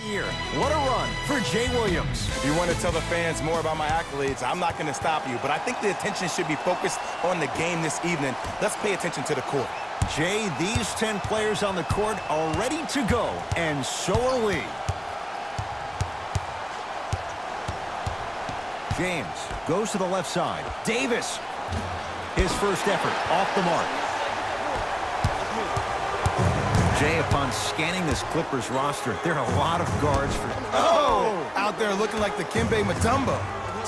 year. What a run for Jay Williams. If you want to tell the fans more about my accolades, I'm not going to stop you, but I think the attention should be focused on the game this evening. Let's pay attention to the court. Jay, these 10 players on the court are ready to go, and so are we. James goes to the left side. Davis, his first effort off the mark. Jay, upon scanning this Clippers roster, there are a lot of guards for... Oh! Out there looking like the Kimbe Mutombo.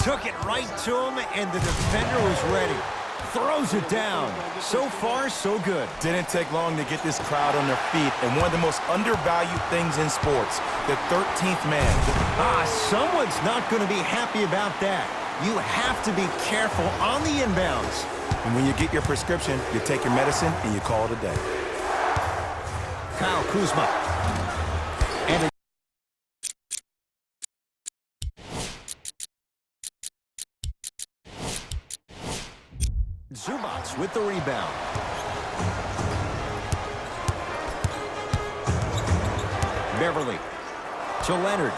Took it right to him, and the defender was ready. Throws it down. So far, so good. Didn't take long to get this crowd on their feet, and one of the most undervalued things in sports, the 13th man. Someone's not going to be happy about that. You have to be careful on the inbounds. And when you get your prescription, you take your medicine and you call it a day. Kyle Kuzma. And Zubac with the rebound. Beverly to Leonard.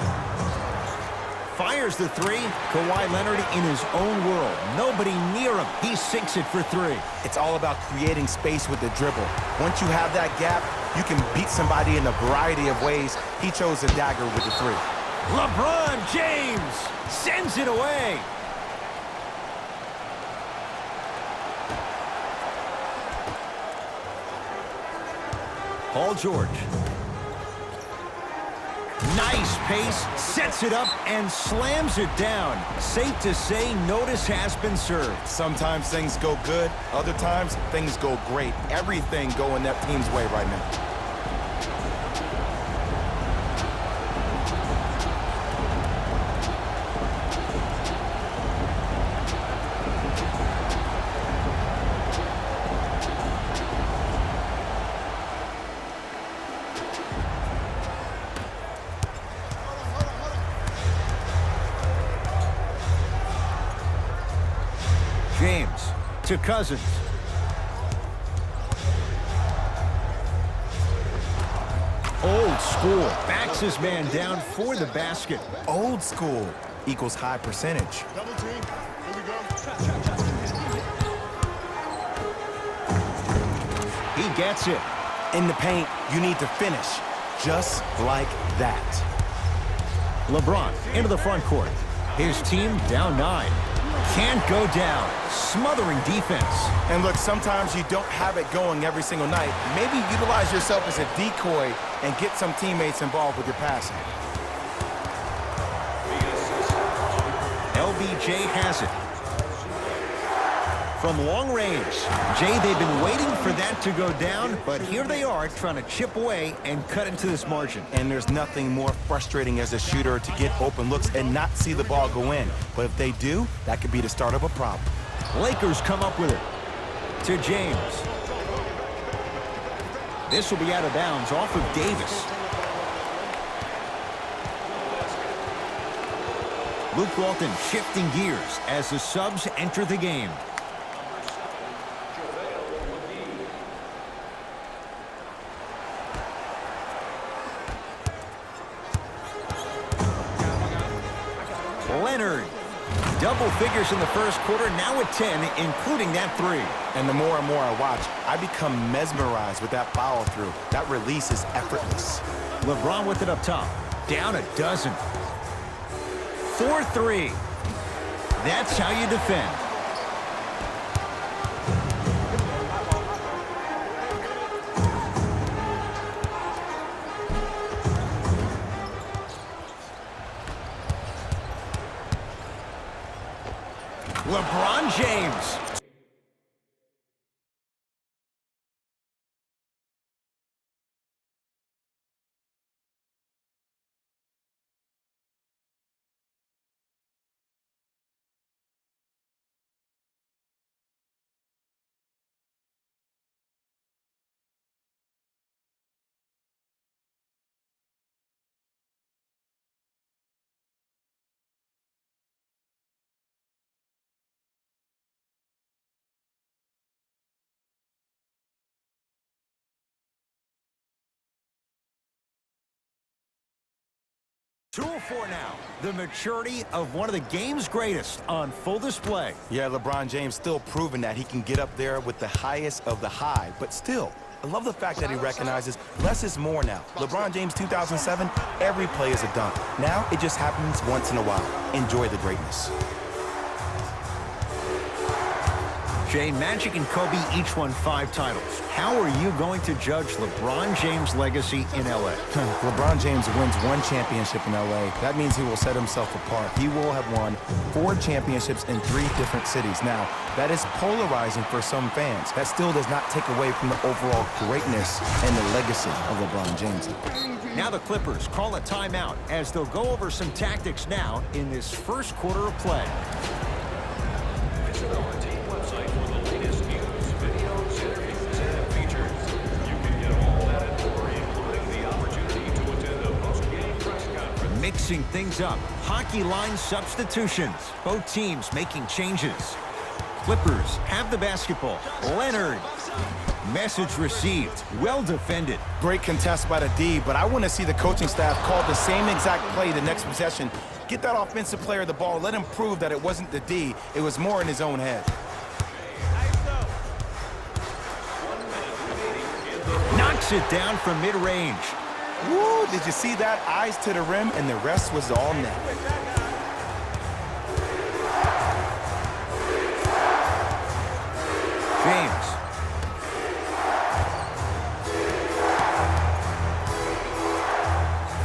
Fires the three. Kawhi Leonard in his own world. Nobody near him. He sinks it for three. It's all about creating space with the dribble. Once you have that gap, you can beat somebody in a variety of ways. He chose a dagger with the three. LeBron James sends it away. Paul George. Nice pace, sets it up, and slams it down. Safe to say, notice has been served. Sometimes things go good, other times things go great. Everything going that team's way right now. James to Cousins. Old school. Backs his man down for the basket. Old school equals high percentage. Double team. Here we go. He gets it. In the paint, you need to finish just like that. LeBron into the front court. His team down 9. Can't go down. Smothering defense. And look, sometimes you don't have it going every single night. Maybe utilize yourself as a decoy and get some teammates involved with your passing. LBJ has it. From long range. Jay, they've been waiting for that to go down, but here they are trying to chip away and cut into this margin. And there's nothing more frustrating as a shooter to get open looks and not see the ball go in. But if they do, that could be the start of a problem. Lakers come up with it. To James. This will be out of bounds off of Davis. Luke Walton shifting gears as the subs enter the game. Leonard. Double figures in the first quarter, now at 10, including that three. And the more and more I watch, I become mesmerized with that follow-through. That release is effortless. LeBron with it up top. Down a dozen. 4-3. That's how you defend. LeBron James. 204 now. The maturity of one of the game's greatest on full display. Yeah, LeBron James still proving that he can get up there with the highest of the high, but still, I love the fact that he recognizes less is more now. LeBron James 2007, every play is a dunk. Now it just happens once in a while. Enjoy the greatness. Jay, Magic and Kobe each won 5 titles. How are you going to judge LeBron James' legacy in L.A.? LeBron James wins 1 championship in L.A. That means he will set himself apart. He will have won 4 championships in 3 different cities. Now, that is polarizing for some fans. That still does not take away from the overall greatness and the legacy of LeBron James. Now the Clippers call a timeout as they'll go over some tactics now in this first quarter of play. Visit our team website for the latest news, videos, interviews, and features. You can get all that and more, including the opportunity to attend a post-game press conference. Mixing things up. Hockey line substitutions. Both teams making changes. Clippers have the basketball. Leonard. Message received. Well defended. Great contest by the D, but I want to see the coaching staff call the same exact play the next possession. Get that offensive player the ball. Let him prove that it wasn't the D. It was more in his own head. Knocks it down from mid-range. Woo! Did you see that? Eyes to the rim, and the rest was all net. James.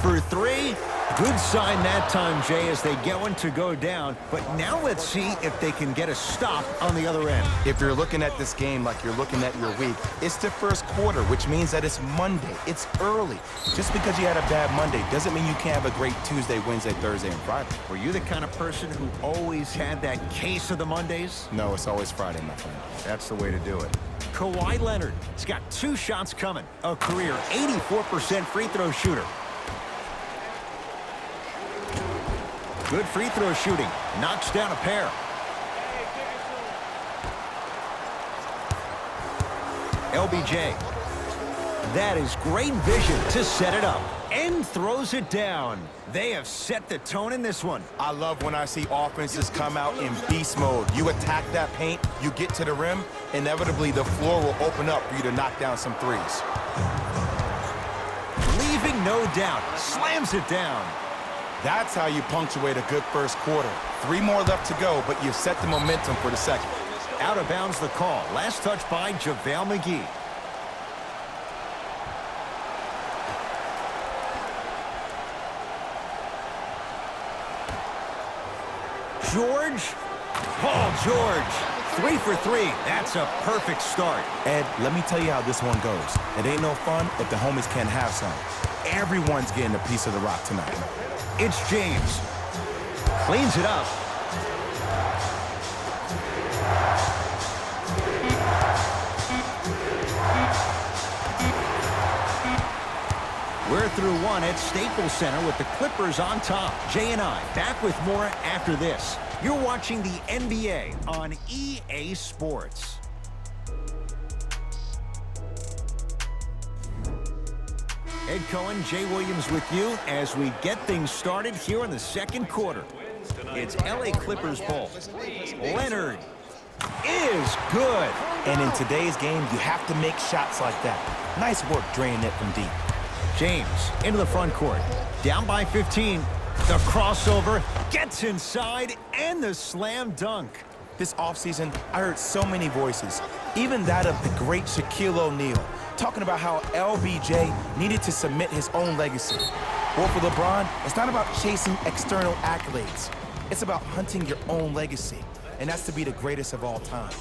For 3. Good sign that time, Jay, as they get one to go down. But now let's see if they can get a stop on the other end. If you're looking at this game like you're looking at your week, it's the first quarter, which means that it's Monday. It's early. Just because you had a bad Monday doesn't mean you can't have a great Tuesday, Wednesday, Thursday, and Friday. Were you the kind of person who always had that case of the Mondays? No, it's always Friday, my friend. That's the way to do it. Kawhi Leonard has got 2 shots coming. A career 84% free throw shooter. Good free throw shooting. Knocks down a pair. LBJ. That is great vision to set it up. And throws it down. They have set the tone in this one. I love when I see offenses come out in beast mode. You attack that paint, you get to the rim, inevitably the floor will open up for you to knock down some threes. Leaving no doubt. Slams it down. That's how you punctuate a good first quarter. 3 more left to go, but you set the momentum for the second. Out of bounds the call. Last touch by JaVale McGee. George. Paul George. 3 for 3. That's a perfect start. Ed, let me tell you how this one goes. It ain't no fun if the homies can't have some. Everyone's getting a piece of the rock tonight. It's James. Cleans it up. We're through 1 at Staples Center with the Clippers on top. Jay and I back with more after this. You're watching the NBA on EA Sports. Ed Cohen, Jay Williams with you as we get things started here in the second quarter. It's LA Clippers ball. Leonard is good. And in today's game, you have to make shots like that. Nice work draining it from deep. James into the front court. Down by 15. The crossover gets inside and the slam dunk. This offseason, I heard so many voices, even that of the great Shaquille O'Neal, talking about how LBJ needed to submit his own legacy. Well, for LeBron, it's not about chasing external accolades. It's about hunting your own legacy, and that's to be the greatest of all time.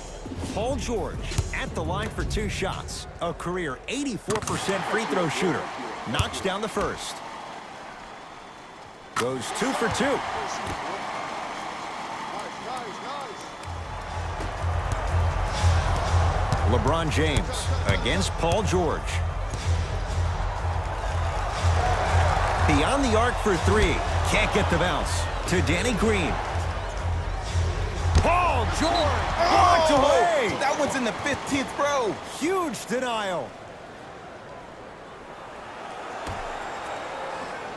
Paul George at the line for 2 shots. A career 84% free throw shooter. Knocks down the first. Goes 2 for 2. LeBron James against Paul George. Beyond the arc for 3. Can't get the bounce. To Danny Green. Paul George blocked away. That one's in the 15th row. Huge denial.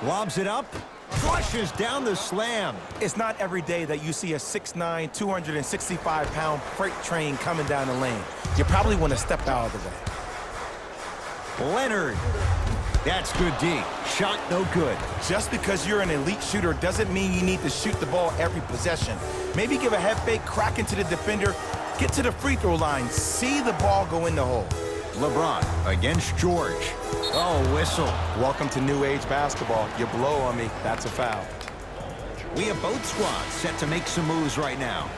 Lobs it up. Flushes down the slam. It's not every day that you see a 6'9", 265-pound freight train coming down the lane. You probably want to step out of the way. Leonard. That's good D. Shot no good. Just because you're an elite shooter doesn't mean you need to shoot the ball every possession. Maybe give a head fake, crack into the defender, get to the free throw line, see the ball go in the hole. LeBron against George. Oh, whistle. Welcome to new age basketball. You blow on me, that's a foul. We have both squads set to make some moves right now.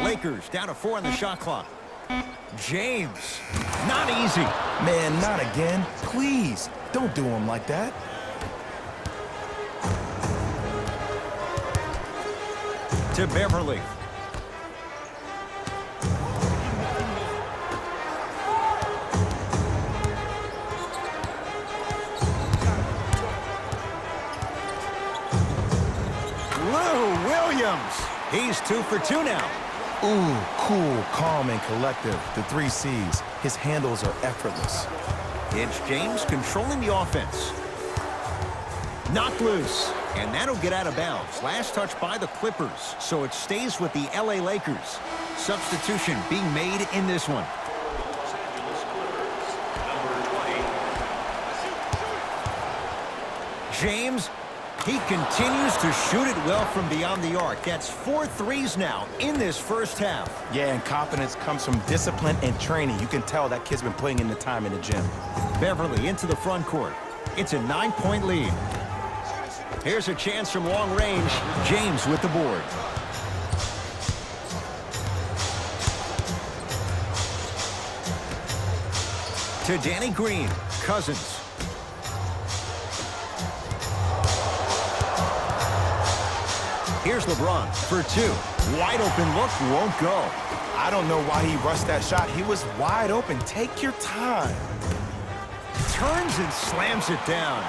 Lakers down to 4 on the shot clock. James, not easy. Man, not again. Please, don't do him like that. To Beverly. Lou Williams. He's 2 for 2 now. Ooh, cool, calm, and collective. The 3 C's. His handles are effortless. It's James controlling the offense. Knocked loose, and that'll get out of bounds. Last touch by the Clippers, so it stays with the LA Lakers. Substitution being made in this one. James, he continues to shoot it well from beyond the arc. That's 4 threes now in this first half. Yeah, and confidence comes from discipline and training. You can tell that kid's been putting in the time in the gym. Beverly into the front court. It's a 9-point lead. Here's a chance from long range. James with the board. To Danny Green. Cousins. Here's LeBron for 2. Wide open look, won't go. I don't know why he rushed that shot. He was wide open. Take your time. Turns and slams it down.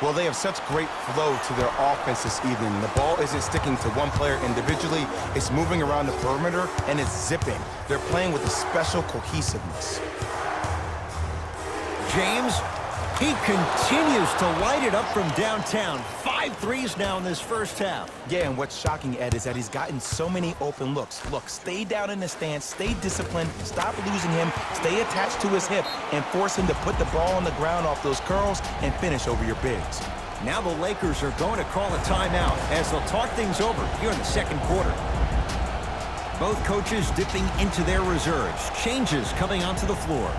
Well, they have such great flow to their offense this evening. The ball isn't sticking to one player individually. It's moving around the perimeter, and it's zipping. They're playing with a special cohesiveness. James, he continues to light it up from downtown. 5 threes now in this first half. Yeah, and what's shocking, Ed, is that he's gotten so many open looks. Look, stay down in the stance, stay disciplined, stop losing him, stay attached to his hip, and force him to put the ball on the ground off those curls and finish over your bigs. Now the Lakers are going to call a timeout as they'll talk things over here in the second quarter. Both coaches dipping into their reserves. Changes coming onto the floor.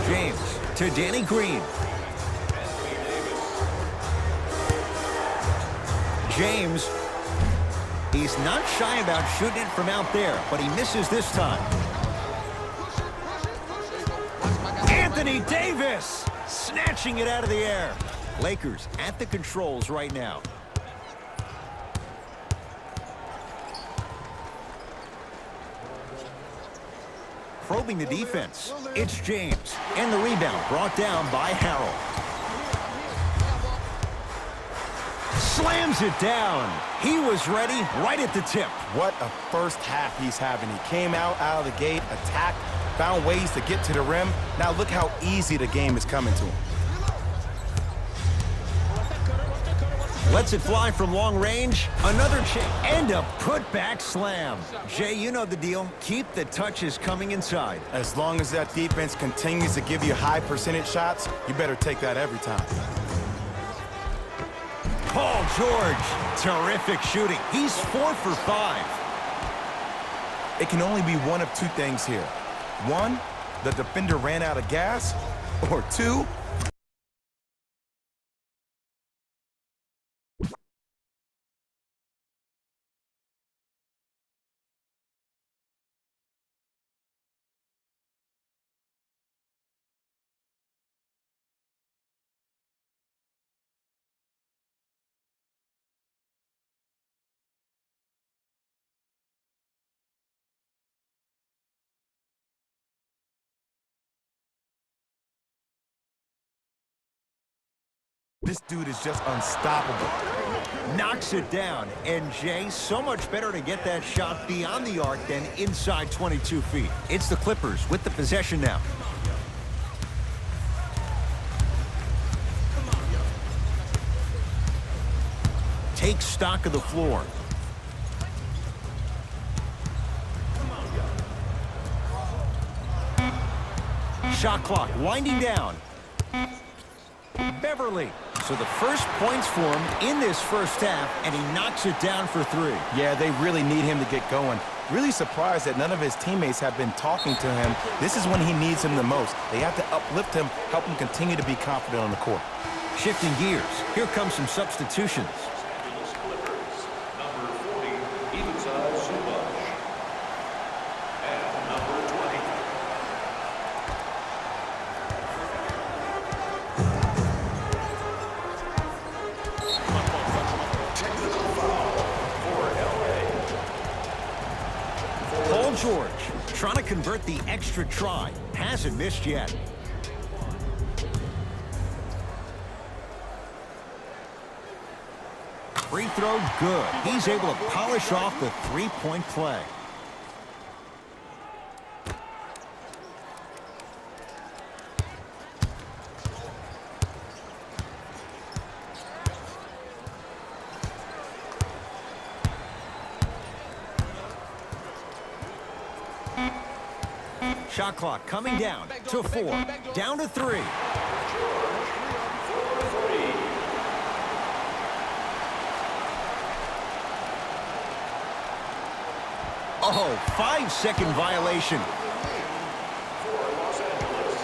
James to Danny Green. James, he's not shy about shooting it from out there, but he misses this time. Anthony Davis snatching it out of the air. Lakers at the controls right now. Probing the defense. It's James. And the rebound brought down by Harrell. Slams it down. He was ready right at the tip. What a first half he's having. He came out of the gate, attacked, found ways to get to the rim. Now look how easy the game is coming to him. Lets it fly from long range. Another chance. And a putback slam. Jay, you know the deal. Keep the touches coming inside. As long as that defense continues to give you high percentage shots, you better take that every time. Paul George. Terrific shooting. He's 4 for 5. It can only be one of 2 things here. 1, the defender ran out of gas, or 2, This dude is just unstoppable. Knocks it down. And Jay, so much better to get that shot beyond the arc than inside 22 feet. It's the Clippers with the possession now. Take stock of the floor. Shot clock winding down. Beverly. So the first points for him in this first half, and he knocks it down for 3. Yeah, they really need him to get going. Really surprised that none of his teammates have been talking to him. This is when he needs him the most. They have to uplift him, help him continue to be confident on the court. Shifting gears. Here comes some substitutions. Los Angeles Clippers, number 40, Ivica Zubac. And number 20. Technical foul for LA. Paul George trying to convert the extra try. Hasn't missed yet. Free throw good. He's able to polish off the three-point play. Shot clock coming down to 4. Down to 3. Oh, 5-second violation. For Los Angeles.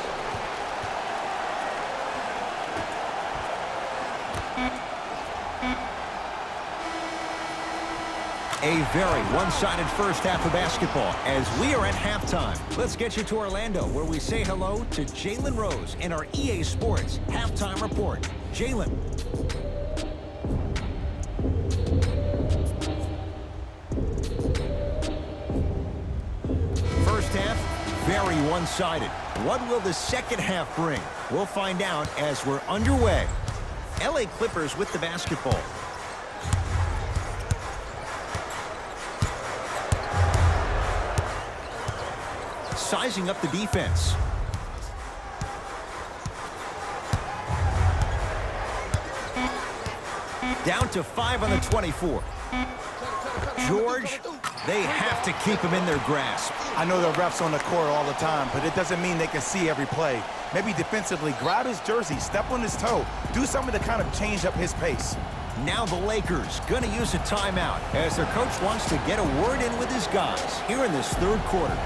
A very one-sided first half of basketball as we are at halftime. Let's get you to Orlando, where we say hello to Jalen Rose in our EA Sports Halftime Report. Jalen. First half, very one-sided. What will the second half bring? We'll find out as we're underway. LA Clippers with the basketball. Sizing up the defense. Down to 5 on the 24. George, they have to keep him in their grasp. I know the refs on the court all the time, but it doesn't mean they can see every play. Maybe defensively, grab his jersey, step on his toe, do something to kind of change up his pace. Now the Lakers gonna use a timeout as their coach wants to get a word in with his guys here in this third quarter.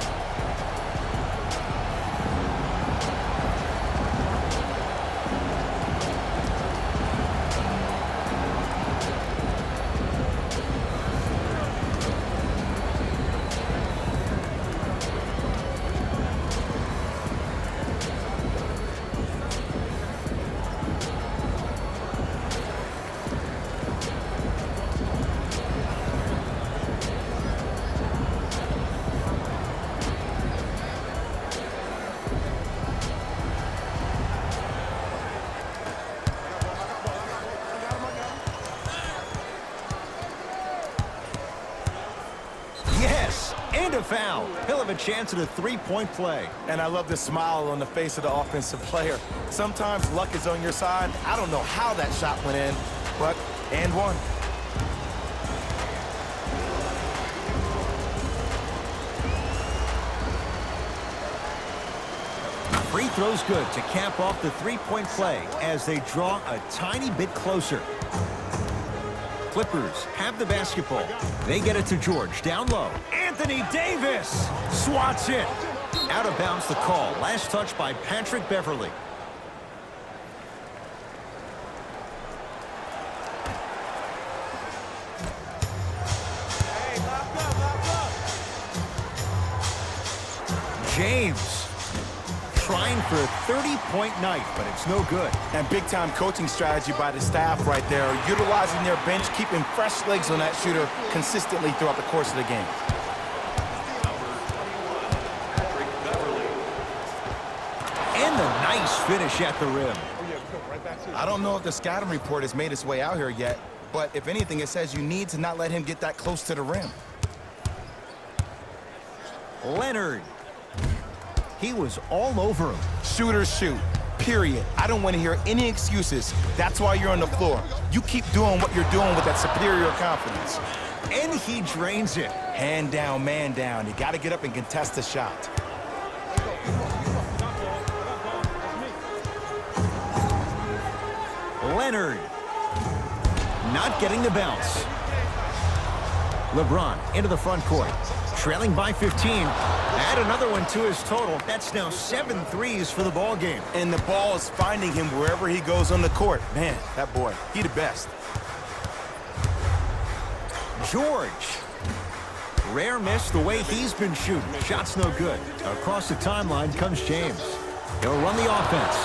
And a foul. He'll have a chance at a three-point play. And I love the smile on the face of the offensive player. Sometimes luck is on your side. I don't know how that shot went in, but and one. Free throw's good to cap off the three-point play as they draw a tiny bit closer. Clippers have the basketball. They get it to George down low. Anthony Davis swats it. Out of bounds the call. Last touch by Patrick Beverly. James trying for a 30-point night, but it's no good. And big-time coaching strategy by the staff right there, utilizing their bench, keeping fresh legs on that shooter consistently throughout the course of the game. Number 21, Patrick Beverly. And the nice finish at the rim. Oh, yeah, we go right back. I don't know if the scouting report has made its way out here yet, but if anything, it says you need to not let him get that close to the rim. Leonard. He was all over him. Shooters shoot, period. I don't want to hear any excuses. That's why you're on the floor. You keep doing what you're doing with that superior confidence. And he drains it. Hand down, man down. You got to get up and contest the shot. Leonard. Not getting the bounce. LeBron into the front court. Trailing by 15. Add another one to his total. That's now 7 threes for the ball game. And the ball is finding him wherever he goes on the court. Man, that boy, he the best. George. Rare miss the way he's been shooting. Shot's no good. Across the timeline comes James. He'll run the offense.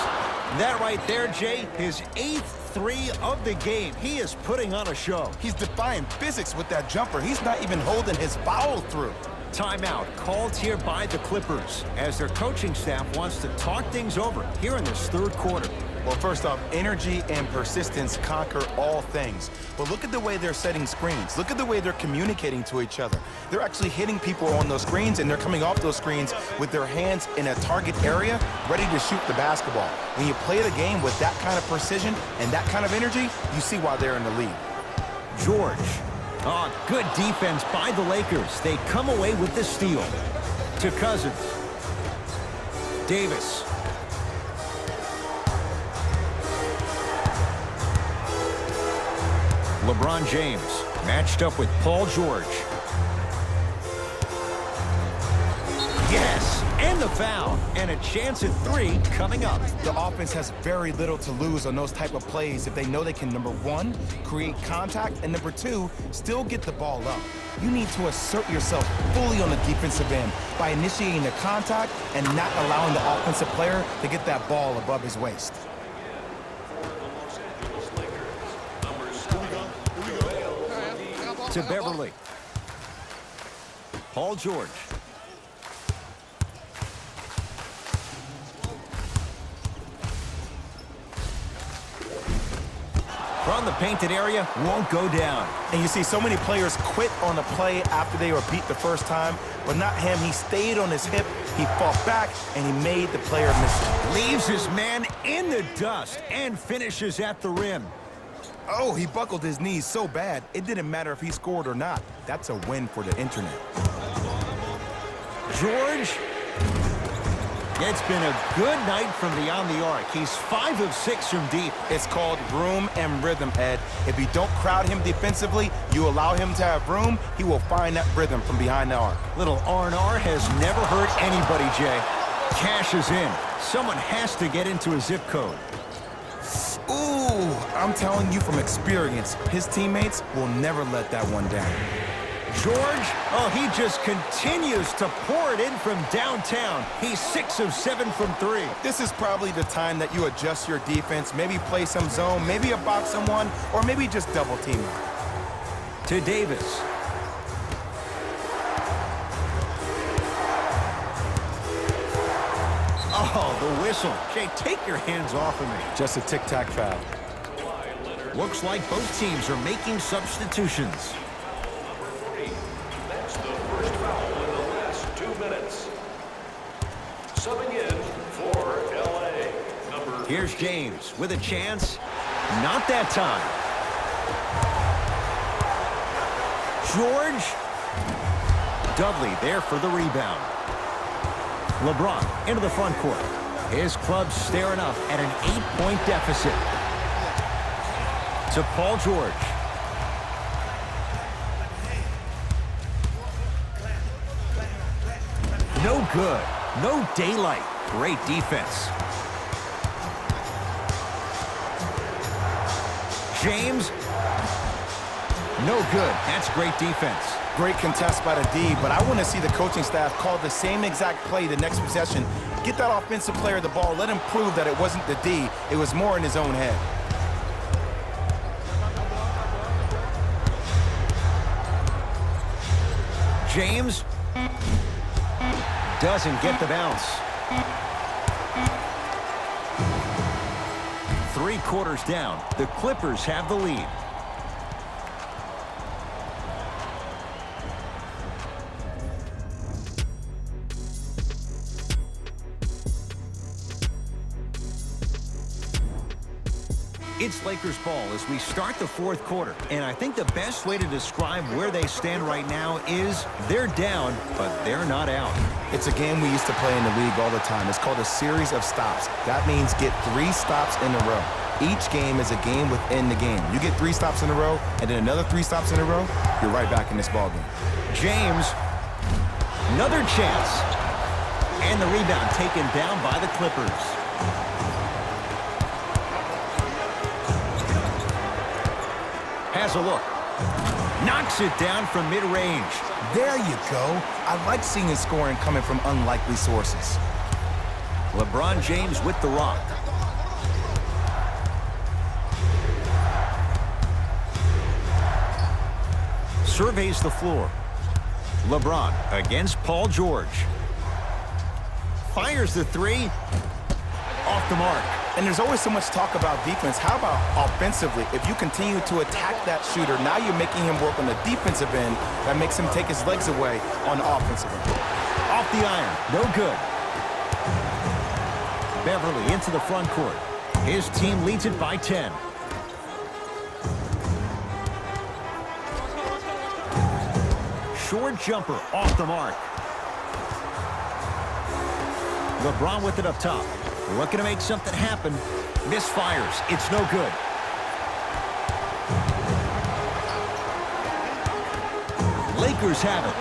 That right there, Jay, his 8th three of the game. He is putting on a show. He's defying physics with that jumper. He's not even holding his foul through. Timeout called here by the Clippers as their coaching staff wants to talk things over here in this third quarter. Well, first off, energy and persistence conquer all things. But look at the way they're setting screens. Look at the way they're communicating to each other. They're actually hitting people on those screens, and they're coming off those screens with their hands in a target area, ready to shoot the basketball. When you play the game with that kind of precision and that kind of energy, you see why they're in the lead. George. Oh, good defense by the Lakers. They come away with the steal. To Cousins. Davis. LeBron James matched up with Paul George. Yes, and the foul, and a chance at 3 coming up. The offense has very little to lose on those type of plays if they know they can, number 1, create contact, and number 2, still get the ball up. You need to assert yourself fully on the defensive end by initiating the contact and not allowing the offensive player to get that ball above his waist. To Beverly. Paul George. From the painted area, won't go down. And you see so many players quit on the play after they were beat the first time, but not him. He stayed on his hip, he fought back, and he made the player miss it. Leaves his man in the dust and finishes at the rim. Oh, he buckled his knees so bad, it didn't matter if he scored or not. That's a win for the internet. George. It's been a good night from beyond the arc. He's 5 of 6 from deep. It's called room and rhythm, Ed. If you don't crowd him defensively, you allow him to have room, he will find that rhythm from behind the arc. Little R&R has never hurt anybody, Jay. Cash is in. Someone has to get into a zip code. Ooh, I'm telling you from experience, his teammates will never let that one down. George, oh, he just continues to pour it in from downtown. He's 6 of 7 from 3. This is probably the time that you adjust your defense, maybe play some zone, maybe a box someone, or maybe just double team him. To Davis. Oh, the whistle. Jay, take your hands off of me. Just a tic-tac foul. Looks like both teams are making substitutions. That's the first foul in the last 2 minutes. Subbing in for L.A. number... Here's James with a chance. Not that time. George. Dudley there for the rebound. LeBron into the front court. His club staring up at an 8-point deficit. To Paul George. No good. No daylight. Great defense. James. No good. That's great defense. Great contest by the D, but I want to see the coaching staff call the same exact play the next possession. Get that offensive player the ball. Let him prove that it wasn't the D. It was more in his own head. James doesn't get the bounce. 3 quarters down. The Clippers have the lead. It's Lakers ball as we start the 4th quarter. And I think the best way to describe where they stand right now is they're down, but they're not out. It's a game we used to play in the league all the time. It's called a series of stops. That means get 3 stops in a row. Each game is a game within the game. You get 3 stops in a row, and then another 3 stops in a row, you're right back in this ball game. James, another chance. And the rebound taken down by the Clippers. Has a look. Knocks it down from mid-range. There you go. I like seeing his scoring coming from unlikely sources. LeBron James with the rock. Surveys the floor. LeBron against Paul George. Fires the 3. Off the mark. And there's always so much talk about defense. How about offensively? If you continue to attack that shooter, now you're making him work on the defensive end. That makes him take his legs away on the offensive end. Off the iron. No good. Beverly into the front court. His team leads it by 10. Short jumper off the mark. LeBron with it up top. Looking to make something happen. Misfires. It's no good. Lakers have it.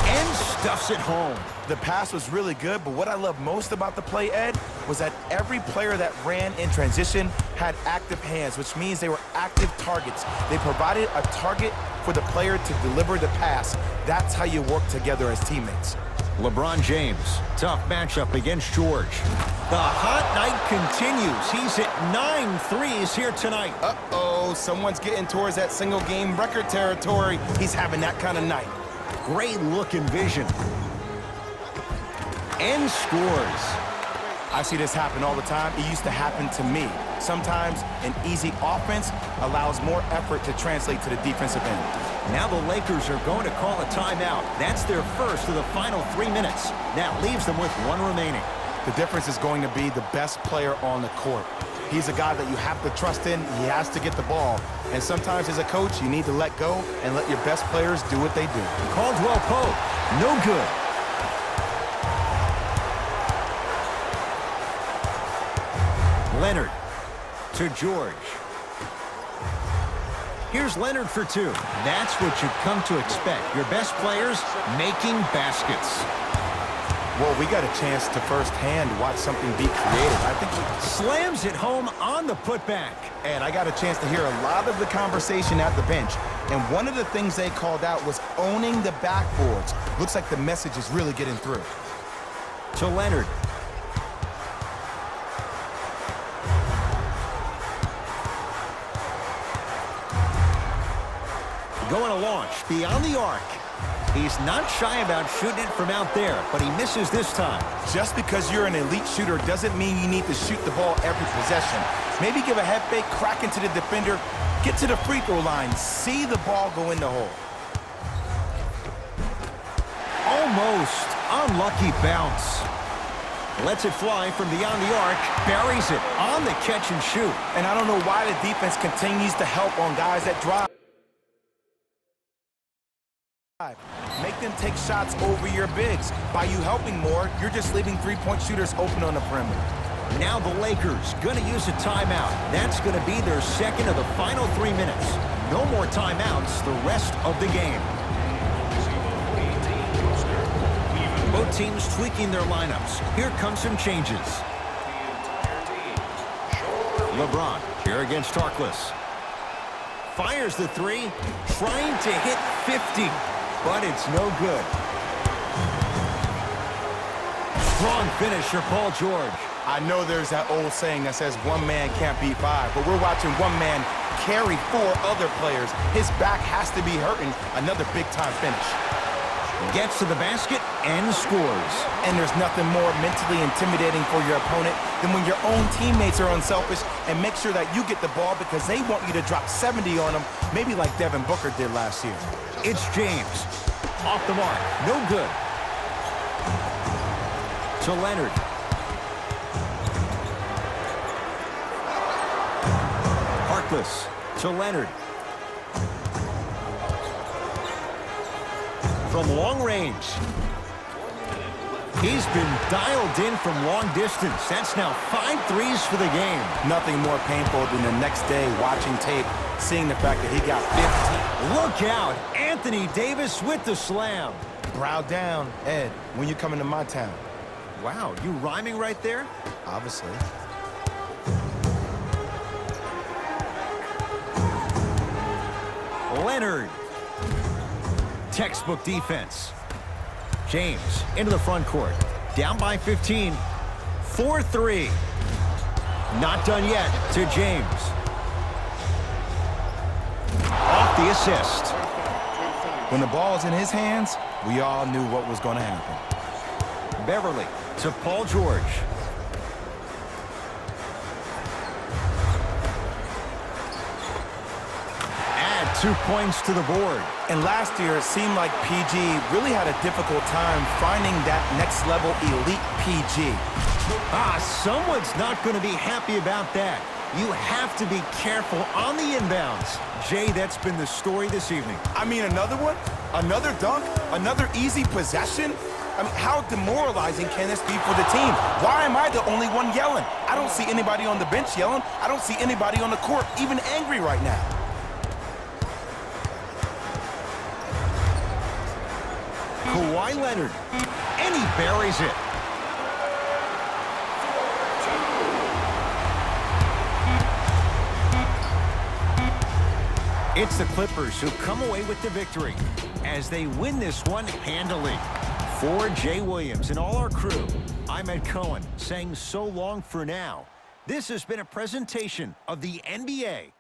And stuffs it home. The pass was really good, but what I love most about the play, Ed, was that every player that ran in transition had active hands, which means they were active targets. They provided a target for the player to deliver the pass. That's how you work together as teammates. LeBron James, tough matchup against George. The hot night continues. He's hit 9 threes here tonight. Uh-oh, someone's getting towards that single-game record territory. He's having that kind of night. Great look and vision. And scores. I see this happen all the time. It used to happen to me. Sometimes an easy offense allows more effort to translate to the defensive end. Now the Lakers are going to call a timeout. That's their first of the final 3 minutes. That leaves them with 1 remaining. The difference is going to be the best player on the court. He's a guy that you have to trust in. He has to get the ball. And sometimes as a coach, you need to let go and let your best players do what they do. Caldwell Pope, no good. Leonard to George. Here's Leonard for 2. That's what you've come to expect. Your best players making baskets. Well, we got a chance to firsthand watch something be creative. I think he slams it home on the putback. And I got a chance to hear a lot of the conversation at the bench. And one of the things they called out was owning the backboards. Looks like the message is really getting through. To Leonard. Going to launch beyond the arc. He's not shy about shooting it from out there, but he misses this time. Just because you're an elite shooter doesn't mean you need to shoot the ball every possession. Maybe give a head fake, crack into the defender, get to the free throw line, see the ball go in the hole. Almost unlucky bounce. Lets it fly from beyond the arc, buries it on the catch and shoot. And I don't know why the defense continues to help on guys that drive. Make them take shots over your bigs. By you helping more, you're just leaving three-point shooters open on the perimeter. Now the Lakers going to use a timeout. That's going to be their second of the final 3 minutes. No more timeouts the rest of the game. Both teams tweaking their lineups. Here come some changes. LeBron here against Tarkless. Fires the 3, trying to hit 50. But it's no good. Strong finisher, Paul George. I know there's that old saying that says one man can't beat 5, but we're watching one man carry 4 other players. His back has to be hurting. Another big-time finish. Gets to the basket and scores. And there's nothing more mentally intimidating for your opponent than when your own teammates are unselfish and make sure that you get the ball because they want you to drop 70 on them, maybe like Devin Booker did last year. It's James. Off the mark. No good. To Leonard. Harkless to Leonard. From long range. He's been dialed in from long distance. That's now 5 threes for the game. Nothing more painful than the next day watching tape, seeing the fact that he got 15. Look out. Anthony Davis with the slam. Brow down, Ed, when you come into my town. Wow, you rhyming right there? Obviously. Leonard. Textbook defense. James into the front court. Down by 15. 4-3. Not done yet to James. Off the assist. When the ball's in his hands, we all knew what was going to happen. Beverly to Paul George. Add 2 points to the board. And last year, it seemed like PG really had a difficult time finding that next level elite PG. Someone's not going to be happy about that. You have to be careful on the inbounds. Jay, that's been the story this evening. I mean, another one? Another dunk? Another easy possession? I mean, how demoralizing can this be for the team? Why am I the only one yelling? I don't see anybody on the bench yelling. I don't see anybody on the court even angry right now. Kawhi Leonard, and he buries it. It's the Clippers who come away with the victory as they win this one handily. For Jay Williams and all our crew, I'm Ed Cohen saying so long for now. This has been a presentation of the NBA